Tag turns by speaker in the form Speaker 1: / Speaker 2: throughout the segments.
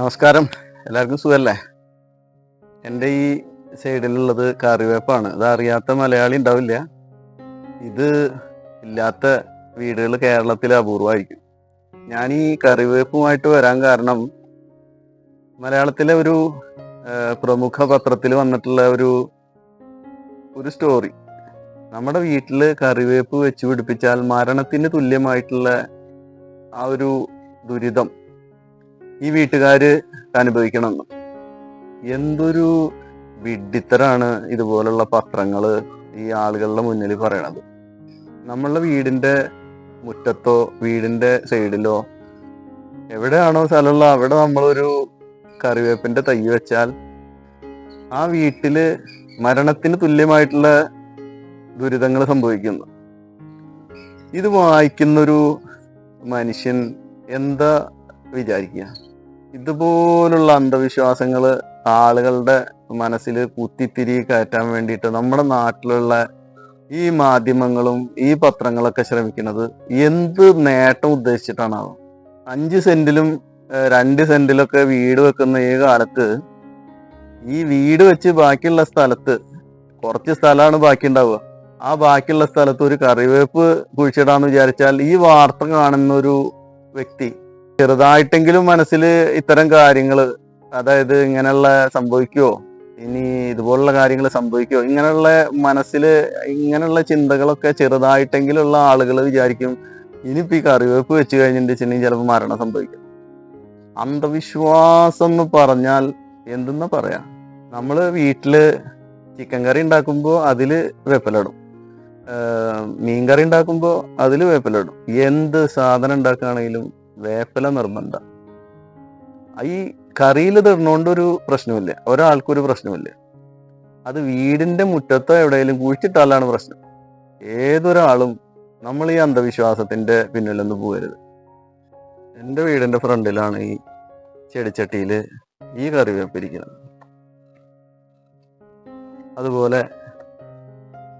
Speaker 1: നമസ്കാരം. എല്ലാവർക്കും സുഖല്ലേ? എൻ്റെ ഈ സൈഡിലുള്ളത് കറിവേപ്പാണ്. ഇത് അറിയാത്ത മലയാളി ഉണ്ടാവില്ല. ഇത് ഇല്ലാത്ത വീടുകൾ കേരളത്തിൽ അപൂർവമായിരിക്കും. ഞാൻ ഈ കറിവേപ്പുമായിട്ട് വരാൻ കാരണം മലയാളത്തിലെ ഒരു പ്രമുഖ പത്രത്തിൽ വന്നിട്ടുള്ള ഒരു സ്റ്റോറി. നമ്മുടെ വീട്ടിൽ കറിവേപ്പ് വെച്ച് പിടിപ്പിച്ചാൽ മരണത്തിന് തുല്യമായിട്ടുള്ള ആ ഒരു ദുരിതം ഈ വീട്ടുകാര് അനുഭവിക്കണമെന്ന്. എന്തൊരു വിഡ്ഢിത്തരാണ് ഇതുപോലുള്ള പത്രങ്ങള് ഈ ആളുകളുടെ മുന്നിൽ പറയണത്. നമ്മളുടെ വീടിന്റെ മുറ്റത്തോ വീടിന്റെ സൈഡിലോ എവിടെയാണോ സ്ഥലമുള്ള അവിടെ നമ്മളൊരു കറിവേപ്പിന്റെ തൈ വെച്ചാൽ ആ വീട്ടില് മരണത്തിന് തുല്യമായിട്ടുള്ള ദുരിതങ്ങൾ സംഭവിക്കുന്നു. ഇത് വായിക്കുന്നൊരു മനുഷ്യൻ എന്താ വിചാരിക്കുക? ഇതുപോലുള്ള അന്ധവിശ്വാസങ്ങള് ആളുകളുടെ മനസ്സിൽ കുത്തിത്തിരി കയറ്റാൻ വേണ്ടിയിട്ട് നമ്മുടെ നാട്ടിലുള്ള ഈ മാധ്യമങ്ങളും ഈ പത്രങ്ങളൊക്കെ ശ്രമിക്കുന്നത് എന്ത് നേട്ടം ഉദ്ദേശിച്ചിട്ടാണാവും? 5 സെന്റിലും 2 സെന്റിലൊക്കെ വീട് വെക്കുന്ന ഈ കാലത്ത് ഈ വീട് വെച്ച് ബാക്കിയുള്ള സ്ഥലത്ത് കുറച്ച് സ്ഥലമാണ് ബാക്കി ഉണ്ടാവുക. ആ ബാക്കിയുള്ള സ്ഥലത്ത് ഒരു കറിവേപ്പ് കുഴിച്ചിടാന്ന് വിചാരിച്ചാൽ ഈ വാർത്ത കാണുന്ന ഒരു വ്യക്തി ചെറുതായിട്ടെങ്കിലും മനസ്സിൽ ഇത്തരം കാര്യങ്ങൾ, അതായത് ഇങ്ങനെയുള്ള സംഭവിക്കുമോ, ഇനി ഇതുപോലുള്ള കാര്യങ്ങൾ സംഭവിക്കുമോ, ഇങ്ങനെയുള്ള മനസ്സിൽ ഇങ്ങനെയുള്ള ചിന്തകളൊക്കെ ചെറുതായിട്ടെങ്കിലുള്ള ആളുകൾ വിചാരിക്കും ഇനിയിപ്പോൾ ഈ കറിവേപ്പ് വെച്ച് കഴിഞ്ഞിട്ടുണ്ടെങ്കിൽ ചിലപ്പോൾ മരണം സംഭവിക്കും. അന്ധവിശ്വാസം എന്ന് പറഞ്ഞാൽ എന്തെന്നാ പറയാ? നമ്മൾ വീട്ടില് ചിക്കൻ കറി ഉണ്ടാക്കുമ്പോൾ അതിൽ വേപ്പിലിടും, മീൻകറി ഉണ്ടാക്കുമ്പോൾ അതിൽ വേപ്പിലിടും. എന്ത് സാധനം ഉണ്ടാക്കുകയാണെങ്കിലും വേപ്പില നിർബന്ധം. ഈ കറിയിൽ ഇടുന്നോണ്ടൊരു പ്രശ്നമില്ല, ഒരാൾക്കൊരു പ്രശ്നമില്ല. അത് വീടിന്റെ മുറ്റത്തോ എവിടെയെങ്കിലും കുഴിച്ചിട്ടാലാണ് പ്രശ്നം. ഏതൊരാളും നമ്മൾ ഈ അന്ധവിശ്വാസത്തിന്റെ പിന്നിലൊന്നും പോകരുത്. എൻ്റെ വീടിന്റെ ഫ്രണ്ടിലാണ് ഈ ചെടിച്ചട്ടിയിൽ ഈ കറിവേപ്പ് ഇരിക്കുന്നത്. അതുപോലെ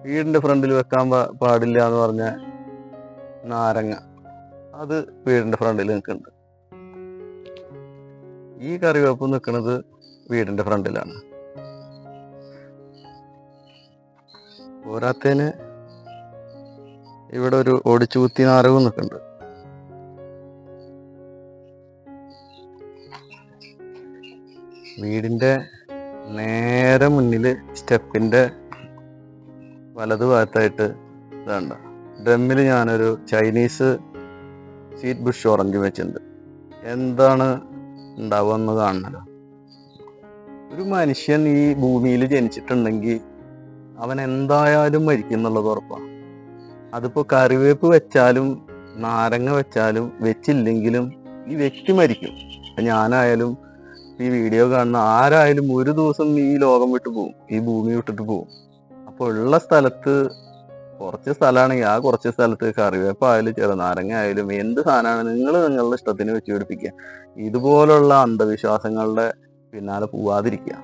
Speaker 1: വീടിന്റെ ഫ്രണ്ടിൽ വെക്കാൻ പാടില്ല എന്ന് പറഞ്ഞ നാരങ്ങ, അത് വീടിന്റെ ഫ്രണ്ടിൽ നിൽക്കുന്നുണ്ട്. ഈ കറിവേപ്പ് നിൽക്കുന്നത് വീടിന്റെ ഫ്രണ്ടിലാണ്. പോരാത്തതിന് ഇവിടെ ഒരു ഒടിച്ചുകുത്തി നാരകവും നിൽക്കുന്നുണ്ട്. വീടിന്റെ നേരെ മുന്നില് സ്റ്റെപ്പിന്റെ വലതുഭാഗത്തായിട്ട് ഇതാണ്ട ഡ്രമ്മിൽ ഞാനൊരു ചൈനീസ് സ്വീറ്റ് ബുഷ് ഓറഞ്ച് വെച്ചിട്ടുണ്ട്. എന്താണ് ഉണ്ടാവുമെന്ന് കാണണല്ലോ. ഒരു മനുഷ്യൻ ഈ ഭൂമിയിൽ ജനിച്ചിട്ടുണ്ടെങ്കിൽ അവൻ എന്തായാലും മരിക്കും എന്നുള്ളത് ഉറപ്പാണ്. അതിപ്പോൾ കറിവേപ്പ് വെച്ചാലും നാരങ്ങ വെച്ചാലും വെച്ചില്ലെങ്കിലും ഈ വ്യക്തി മരിക്കും. ഞാനായാലും ഈ വീഡിയോ കാണുന്ന ആരായാലും ഒരു ദിവസം ഈ ലോകം വിട്ടു പോകും, ഈ ഭൂമി വിട്ടിട്ട് പോകും. അപ്പോൾ ഉള്ള സ്ഥലത്ത് കുറച്ച് സ്ഥലമാണെങ്കിൽ ആ കുറച്ച് സ്ഥലത്ത് കറിവേപ്പായാലും ചെറുനാരങ്ങ ആയാലും എന്ത് സാധനമാണ് നിങ്ങളുടെ ഇഷ്ടത്തിന് വെച്ച് പിടിപ്പിക്കുക. ഇതുപോലുള്ള അന്ധവിശ്വാസങ്ങളുടെ പിന്നാലെ പോവാതിരിക്കുക.